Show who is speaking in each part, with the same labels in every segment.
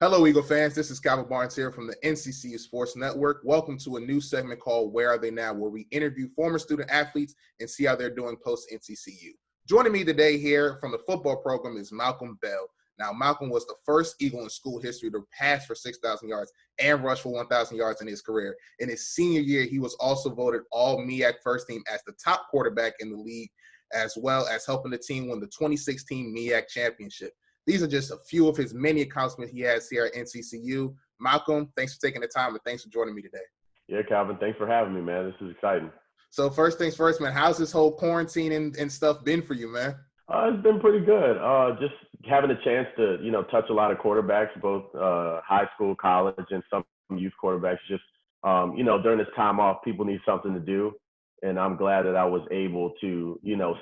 Speaker 1: Hello, Eagle fans. This is Calvin Barnes here from the NCCU Sports Network. Welcome to a new segment called Where Are They Now, where we interview former student athletes and see how they're doing post-NCCU. Joining me today here from the football program is Malcolm Bell. Now, Malcolm was the first Eagle in school history to pass for 6,000 yards and rush for 1,000 yards in his career. In his senior year, he was also voted All MEAC First Team as the top quarterback in the league, as well as helping the team win the 2016 MEAC Championship. These are just a few of his many accomplishments he has here at NCCU. Malcolm, thanks for taking the time and thanks for joining me today.
Speaker 2: Yeah, Calvin, thanks for having me, man. This is exciting.
Speaker 1: So first things first, man, how's this whole quarantine and stuff been for you, man?
Speaker 2: It's been pretty good. Just having a chance to, touch a lot of quarterbacks, both high school, college, and some youth quarterbacks. Just, during this time off, people need something to do. And I'm glad that I was able to,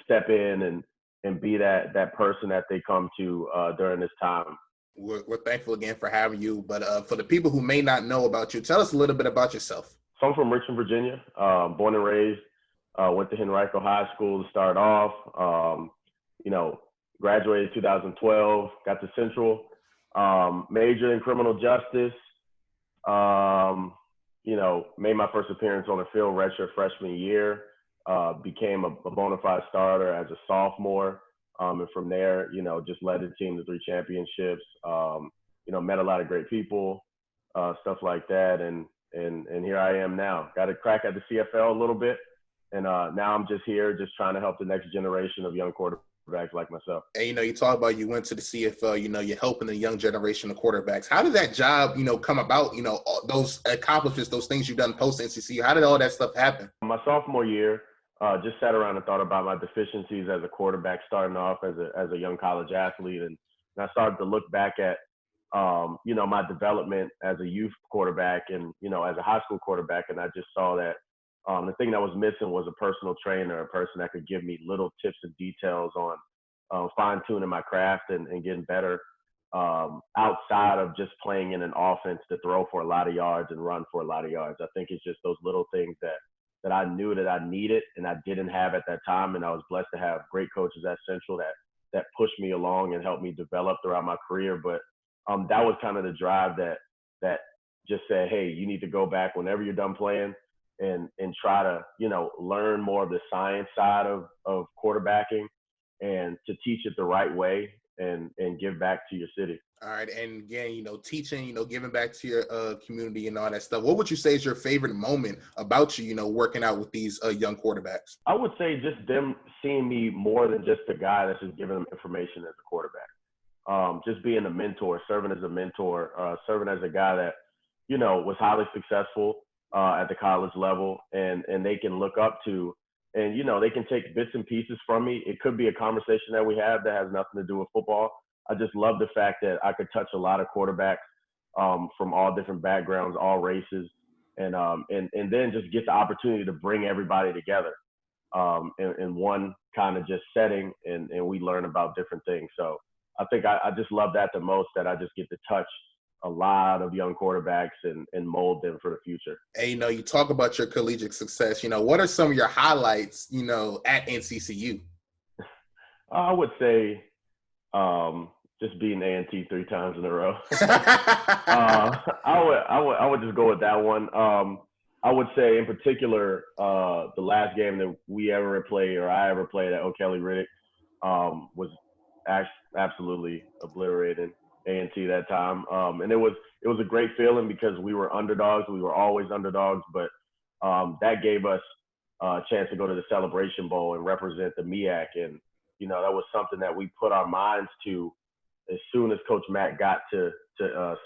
Speaker 2: step in and be that person that they come to during this time.
Speaker 1: We're thankful again for having you. But for the people who may not know about you, tell us a little bit about yourself.
Speaker 2: So I'm from Richmond, Virginia, born and raised. Went to Henrico High School to start off. Graduated 2012, got to Central, majored in criminal justice. Made my first appearance on the field redshirt freshman year. Became a bona fide starter as a sophomore. And from there, just led the team to 3 championships, met a lot of great people, stuff like that. And here I am now. Got a crack at the CFL a little bit. And now I'm just here just trying to help the next generation of young quarterbacks like myself.
Speaker 1: And, you talk about you went to the CFL, you're helping the young generation of quarterbacks. How did that job, come about, those accomplishments, those things you've done post-NCCU? How did all that stuff happen?
Speaker 2: My sophomore year, just sat around and thought about my deficiencies as a quarterback starting off as a young college athlete. And I started to look back at, my development as a youth quarterback and, as a high school quarterback. And I just saw that the thing that was missing was a personal trainer, a person that could give me little tips and details on fine-tuning my craft and getting better outside of just playing in an offense to throw for a lot of yards and run for a lot of yards. I think it's just those little things that I knew that I needed and I didn't have at that time. And I was blessed to have great coaches at Central that pushed me along and helped me develop throughout my career. But that was kind of the drive that just said, hey, you need to go back whenever you're done playing and try to, learn more of the science side of quarterbacking and to teach it the right way and give back to your city.
Speaker 1: All right. And again, teaching, giving back to your community and all that stuff. What would you say is your favorite moment about you, working out with these young quarterbacks?
Speaker 2: I would say just them seeing me more than just a guy that's just giving them information as a quarterback. Just being a mentor, serving as a mentor, serving as a guy that, was highly successful at the college level and they can look up to and, they can take bits and pieces from me. It could be a conversation that we have that has nothing to do with football. I just love the fact that I could touch a lot of quarterbacks from all different backgrounds, all races, and then just get the opportunity to bring everybody together in one kind of just setting and we learn about different things. So I think I just love that the most, that I just get to touch a lot of young quarterbacks and mold them for the future.
Speaker 1: Hey, you talk about your collegiate success. What are some of your highlights, at NCCU?
Speaker 2: I would say just being A&T 3 times in a row. I would just go with that one. I would say in particular, the last game that we ever played or I ever played at O'Kelly Riddick was absolutely obliterating A&T that time. And it was a great feeling because we were underdogs. We were always underdogs, but that gave us a chance to go to the Celebration Bowl and represent the MEAC. And, that was something that we put our minds to as soon as Coach Matt got to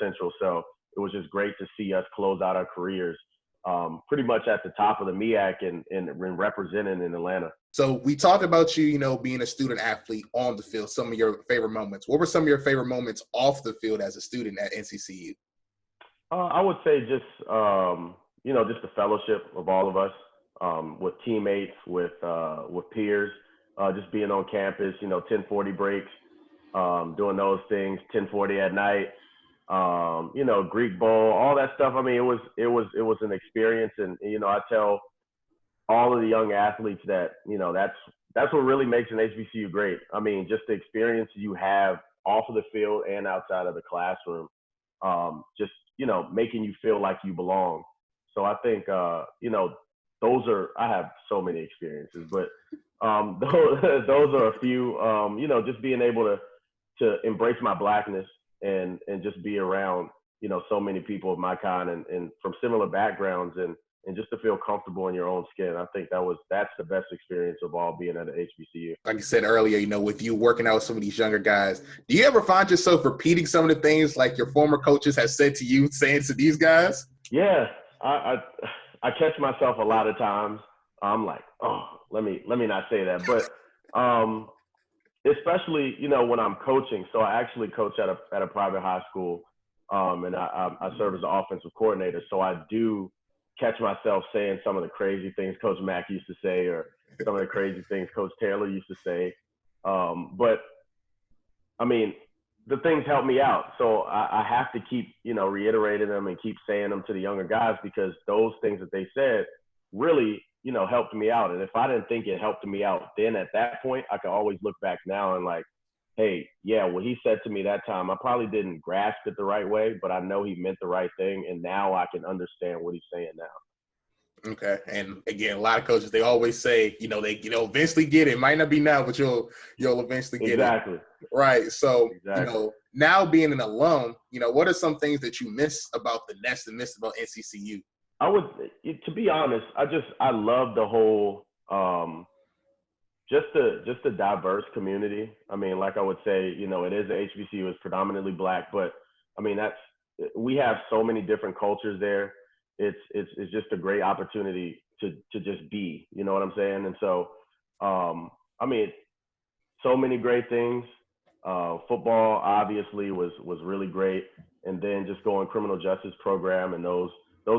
Speaker 2: Central. So it was just great to see us close out our careers pretty much at the top of the MEAC and representing in Atlanta.
Speaker 1: So we talked about you, being a student athlete on the field, some of your favorite moments. What were some of your favorite moments off the field as a student at NCCU?
Speaker 2: I would say just the fellowship of all of us with teammates, with peers, just being on campus, 10:40 breaks, doing those things, 10:40 at night, Greek Bowl, all that stuff. I mean, it was an experience. And, I tell all of the young athletes that, that's what really makes an HBCU great. I mean, just the experience you have off of the field and outside of the classroom just, making you feel like you belong. So I think, I have so many experiences, but those are a few, just being able to embrace my Blackness and just be around, so many people of my kind and from similar backgrounds and just to feel comfortable in your own skin. I think that's the best experience of all being at an HBCU.
Speaker 1: Like you said earlier, with you working out with some of these younger guys, do you ever find yourself repeating some of the things like your former coaches have said to you, saying to these guys?
Speaker 2: Yeah, I catch myself a lot of times. I'm like, oh, let me not say that. But especially, when I'm coaching. So I actually coach at a private high school, and I serve as the offensive coordinator. So I do catch myself saying some of the crazy things Coach Mack used to say, or some of the crazy things Coach Taylor used to say. But I mean, the things help me out. So I have to keep, reiterating them and keep saying them to the younger guys, because those things that they said really, helped me out. And if I didn't think it helped me out then at that point, I could always look back now and like, hey, yeah, what he said to me that time, I probably didn't grasp it the right way, but I know he meant the right thing. And now I can understand what he's saying now.
Speaker 1: Okay. And again, a lot of coaches, they always say, they, eventually get it. Might not be now, but you'll eventually get
Speaker 2: Exactly.
Speaker 1: it. Right. So,
Speaker 2: Exactly.
Speaker 1: Now being an alum, what are some things that you miss about the Nest and miss about NCCU?
Speaker 2: To be honest, I love the whole, just a diverse community. I mean, like I would say, it is a HBCU, it's predominantly Black, but I mean, we have so many different cultures there. It's just a great opportunity to just be, you know what I'm saying? And so, I mean, so many great things. Football obviously was really great. And then just going criminal justice program and those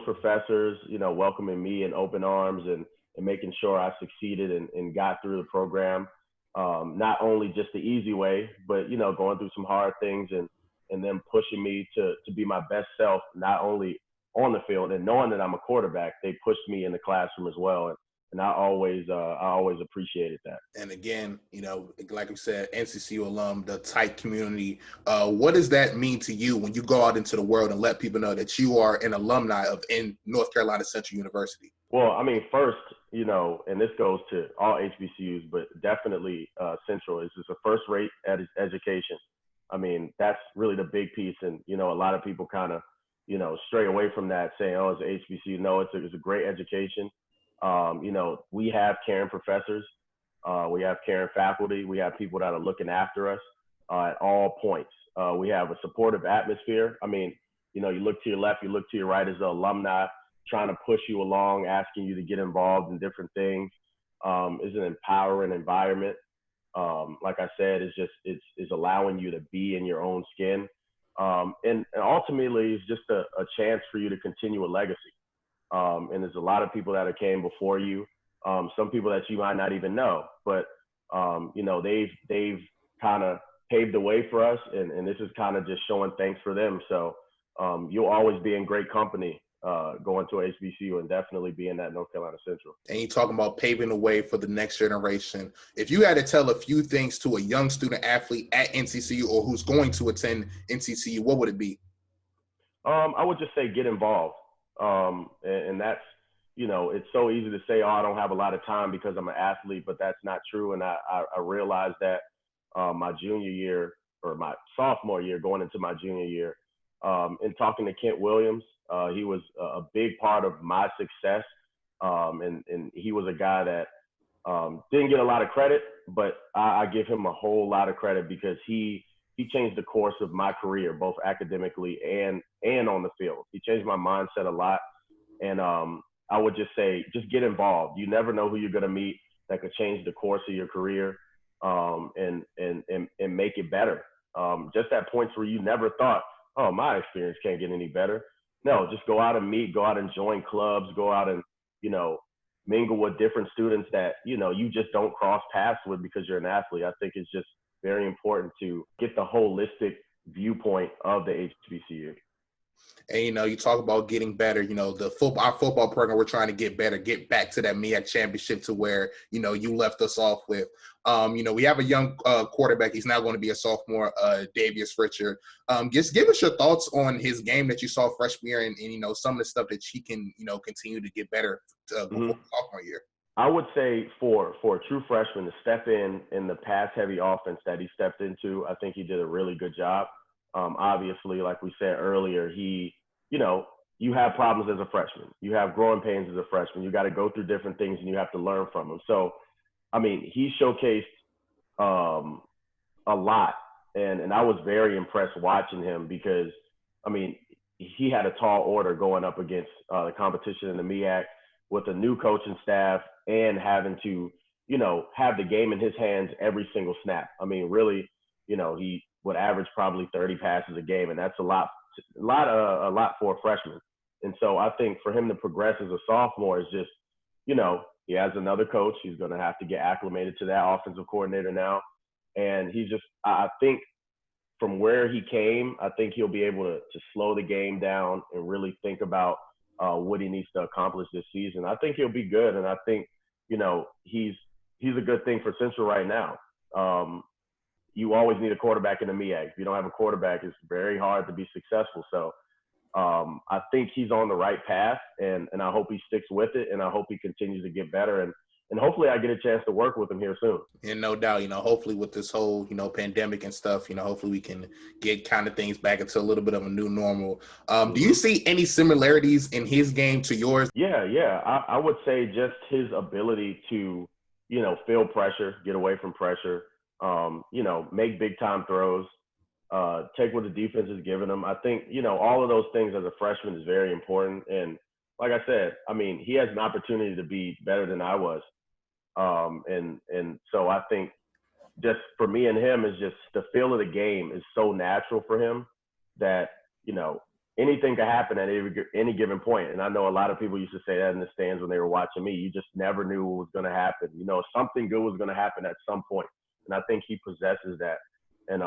Speaker 2: professors, welcoming me in open arms and making sure I succeeded and got through the program. Not only just the easy way, but, going through some hard things and then pushing me to be my best self, not only on the field and knowing that I'm a quarterback, they pushed me in the classroom as well. And I always appreciated that.
Speaker 1: And again, like we said, NCCU alum, the tight community. What does that mean to you when you go out into the world and let people know that you are an alumni of North Carolina Central University?
Speaker 2: Well, I mean, first, and this goes to all HBCUs, but definitely Central is just a first-rate education. I mean, that's really the big piece. And, a lot of people kind of, stray away from that saying, oh, it's an HBCU. No, it's a great education. We have caring professors, we have caring faculty, we have people that are looking after us at all points. We have a supportive atmosphere. I mean, you look to your left, you look to your right as an alumni, trying to push you along, asking you to get involved in different things. It's an empowering environment. Like I said, it's allowing you to be in your own skin. And ultimately, it's just a chance for you to continue a legacy. And there's a lot of people that have came before you, some people that you might not even know, but, they've kind of paved the way for us. And this is kind of just showing thanks for them. So you'll always be in great company going to HBCU and definitely being at North Carolina Central.
Speaker 1: And you're talking about paving the way for the next generation. If you had to tell a few things to a young student athlete at NCCU or who's going to attend NCCU, what would it be?
Speaker 2: I would just say get involved. And that's, it's so easy to say, oh, I don't have a lot of time because I'm an athlete, but that's not true. And I realized that my junior year or my sophomore year going into my junior year, and talking to Kent Williams, he was a big part of my success. And he was a guy that didn't get a lot of credit, but I give him a whole lot of credit because he changed the course of my career, both academically and on the field. He changed my mindset a lot. And I would just say, just get involved. You never know who you're going to meet that could change the course of your career and make it better. Just at points where you never thought, oh, my experience can't get any better. No, just go out and meet, go out and join clubs, go out and, mingle with different students that, you just don't cross paths with because you're an athlete. I think it's just very important to get the holistic viewpoint of the HBCU.
Speaker 1: And, you talk about getting better, our football program, we're trying to get better, get back to that MEAC championship to where, you left us off with. We have a young quarterback. He's now going to be a sophomore, Davius Richard. Just give us your thoughts on his game that you saw freshman year and some of the stuff that he can, continue to get better before sophomore year.
Speaker 2: I would say for a true freshman to step in the pass-heavy offense that he stepped into, I think he did a really good job. Obviously, like we said earlier, you have problems as a freshman. You have growing pains as a freshman. You got to go through different things and you have to learn from them. So, he showcased a lot. And I was very impressed watching him because, he had a tall order going up against the competition in the MEAC with a new coaching staff and having to, have the game in his hands every single snap. Really, he would average probably 30 passes a game, and that's a lot for a freshman. And so I think for him to progress as a sophomore is just, he has another coach. He's going to have to get acclimated to that offensive coordinator now. And he's just, I think from where he came, I think he'll be able to slow the game down and really think about what he needs to accomplish this season. I think he'll be good. And I think, he's a good thing for Central right now. You always need a quarterback in the MEAC. If you don't have a quarterback, it's very hard to be successful. So I think he's on the right path, and I hope he sticks with it, and I hope he continues to get better. And hopefully I get a chance to work with him here soon.
Speaker 1: And no doubt, hopefully with this whole, pandemic and stuff, hopefully we can get kind of things back into a little bit of a new normal. Do you see any similarities in his game to yours?
Speaker 2: Yeah. I would say just his ability to, feel pressure, get away from pressure, make big time throws, take what the defense is giving him. I think, all of those things as a freshman is very important. And like I said, he has an opportunity to be better than I was. And so I think just for me and him is just the feel of the game is so natural for him that, anything can happen at any given point. And I know a lot of people used to say that in the stands when they were watching me. You just never knew what was going to happen. Something good was going to happen at some point. And I think he possesses that. And,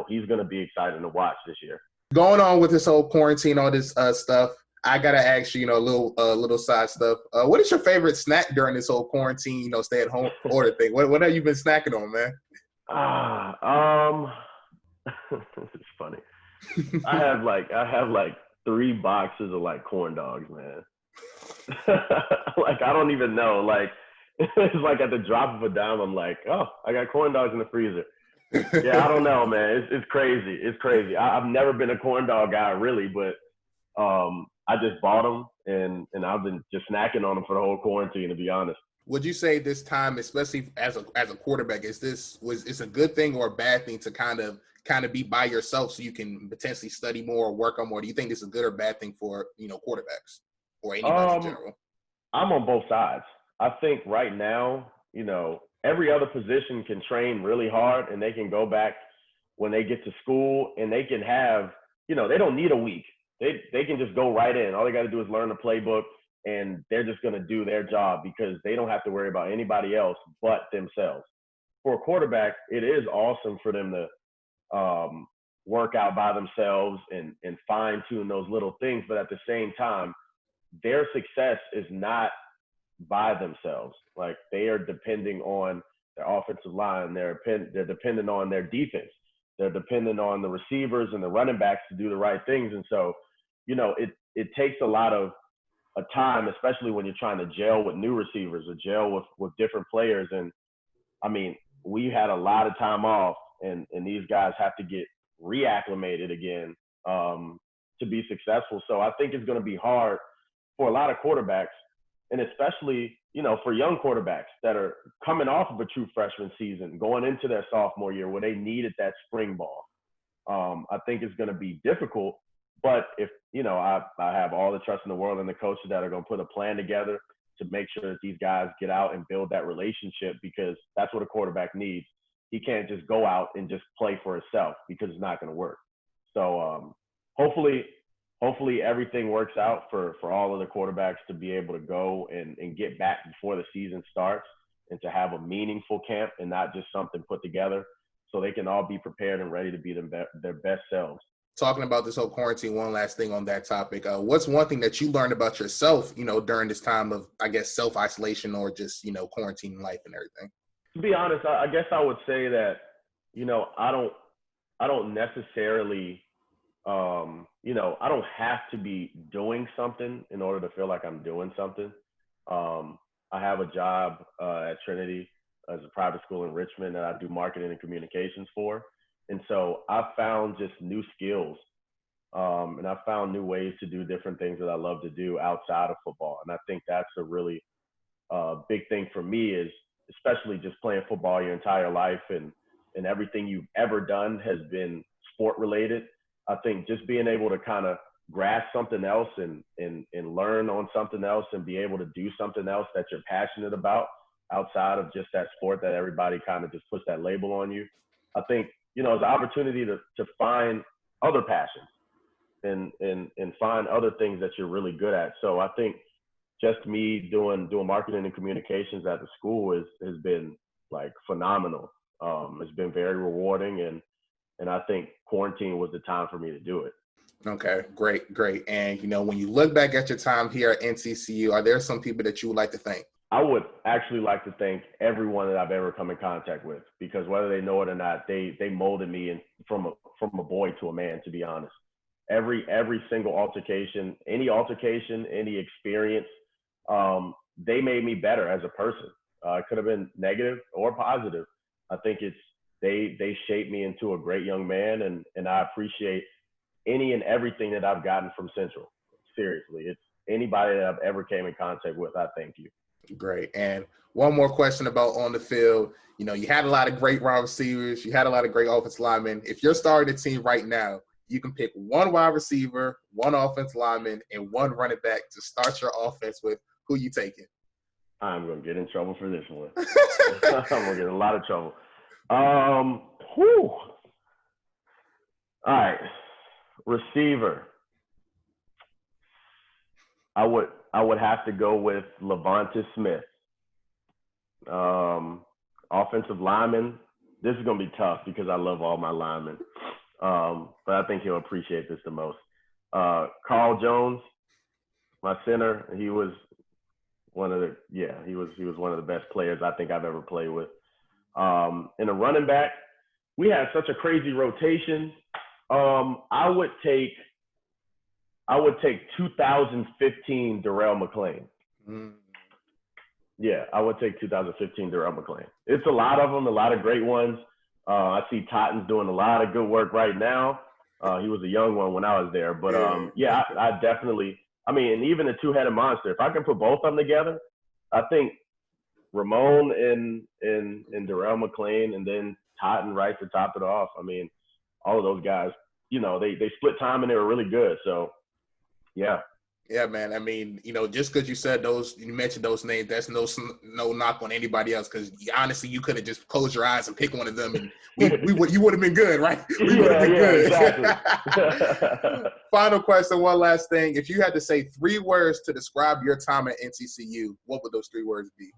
Speaker 2: he's going to be exciting to watch this year.
Speaker 1: Going on with this whole quarantine, all this stuff, I got to ask you, a little side stuff. What is your favorite snack during this whole quarantine, stay at home order thing? What have you been snacking on, man?
Speaker 2: This is funny. I have like 3 boxes of like corn dogs, man. Like, I don't even know. Like, it's like at the drop of a dime, I'm like, oh, I got corn dogs in the freezer. Yeah, I don't know, man. It's crazy. It's crazy. I've never been a corn dog guy, really, but I just bought them and I've been just snacking on them for the whole quarantine, to be honest.
Speaker 1: Would you say this time, especially as a quarterback, is a good thing or a bad thing to kind of be by yourself so you can potentially study more or work on more? Do you think this is a good or bad thing for quarterbacks or anybody in general?
Speaker 2: I'm on both sides. I think right now, every other position can train really hard and they can go back when they get to school and they can have, they don't need a week. They can just go right in. All they got to do is learn the playbook and they're just going to do their job because they don't have to worry about anybody else but themselves. For a quarterback, it is awesome for them to work out by themselves and fine tune those little things. But at the same time, their success is not by themselves. Like, they are depending on their offensive line. They're dependent on their defense. They're dependent on the receivers and the running backs to do the right things. And so, it takes a lot of time, especially when you're trying to gel with new receivers or gel with different players. And we had a lot of time off and these guys have to get reacclimated again to be successful. So I think it's going to be hard for a lot of quarterbacks, and especially, for young quarterbacks that are coming off of a true freshman season, going into their sophomore year where they needed that spring ball. I think it's going to be difficult, but if, I have all the trust in the world in the coaches that are going to put a plan together to make sure that these guys get out and build that relationship, because that's what a quarterback needs. He can't just go out and just play for himself because it's not going to work. So hopefully everything works out for all of the quarterbacks to be able to go and get back before the season starts and to have a meaningful camp and not just something put together so they can all be prepared and ready to be their best selves.
Speaker 1: Talking about this whole quarantine, one last thing on that topic. What's one thing that you learned about yourself, during this time of, I guess, self-isolation or just, quarantine life and everything?
Speaker 2: To be honest, I guess I would say that, I don't necessarily, I don't have to be doing something in order to feel like I'm doing something. I have a job at Trinity as a private school in Richmond that I do marketing and communications for. And so I've found just new skills, and I've found new ways to do different things that I love to do outside of football. And I think that's a really big thing for me, is especially just playing football your entire life, and everything you've ever done has been sport related. I think just being able to kind of grasp something else and learn on something else and be able to do something else that you're passionate about outside of just that sport that everybody kind of just puts that label on you. I think, it's an opportunity to find other passions and find other things that you're really good at. So I think just me doing marketing and communications at the school has been like phenomenal. It's been very rewarding, and I think quarantine was the time for me to do it.
Speaker 1: Okay, great. And, when you look back at your time here at NCCU, are there some people that you would like to thank?
Speaker 2: I would actually like to thank everyone that I've ever come in contact with, because whether they know it or not, they molded me from a boy to a man, to be honest. Every single altercation, any experience, they made me better as a person. It could have been negative or positive. I think they shaped me into a great young man, and I appreciate any and everything that I've gotten from Central. Seriously, it's anybody that I've ever came in contact with, I thank you.
Speaker 1: Great. And one more question about on the field. You had a lot of great wide receivers. You had a lot of great offensive linemen. If you're starting a team right now, you can pick one wide receiver, one offensive lineman, and one running back to start your offense with. Who you taking?
Speaker 2: I'm going to get in trouble for this one. I'm going to get in a lot of trouble. All right. Receiver. I would have to go with Levonta Smith. Offensive lineman. This is going to be tough because I love all my linemen. But I think he'll appreciate this the most. Carl Jones, my center, he was one of the best players I think I've ever played with. In a running back, we had such a crazy rotation. I would take 2015 Darrell McClain. Yeah, I would take 2015 Darrell McClain. It's a lot of them, a lot of great ones. I see Totten's doing a lot of good work right now. He was a young one when I was there. But, I definitely – and even a two-headed monster. If I can put both of them together, I think Ramon and Darrell McClain and then Totten right to top it off. All of those guys, they split time and they were really good. So, yeah.
Speaker 1: Yeah, man. Just because you mentioned those names, that's no knock on anybody else. Because honestly, you could have just closed your eyes and pick one of them, and you would have been good, right? We would have been good. Exactly. Final question, one last thing. If you had to say 3 words to describe your time at NCCU, what would those 3 words be?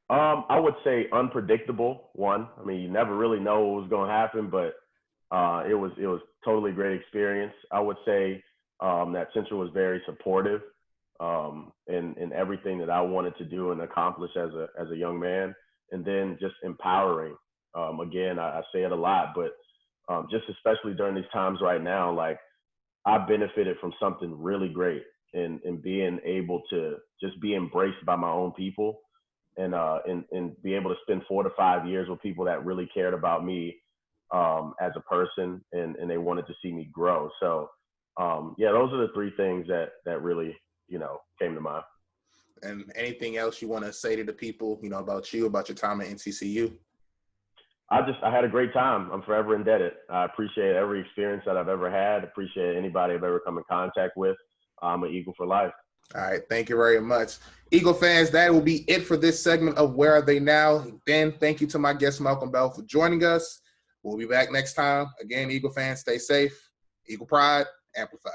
Speaker 2: I would say unpredictable. One. You never really know what was going to happen, but it was totally great experience. I would say that Central was very supportive in everything that I wanted to do and accomplish as a young man, and then just empowering. Again, I say it a lot, but just especially during these times right now, like I benefited from something really great in being able to just be embraced by my own people and be able to spend 4 to 5 years with people that really cared about me as a person and they wanted to see me grow. So, those are the 3 things that really, came to mind.
Speaker 1: And anything else you want to say to the people, about you, about your time at NCCU?
Speaker 2: I had a great time. I'm forever indebted. I appreciate every experience that I've ever had. Appreciate anybody I've ever come in contact with. I'm an Eagle for life.
Speaker 1: All right. Thank you very much. Eagle fans, that will be it for this segment of Where Are They Now? Again, thank you to my guest, Malcolm Bell, for joining us. We'll be back next time. Again, Eagle fans, stay safe. Eagle Pride, amplified.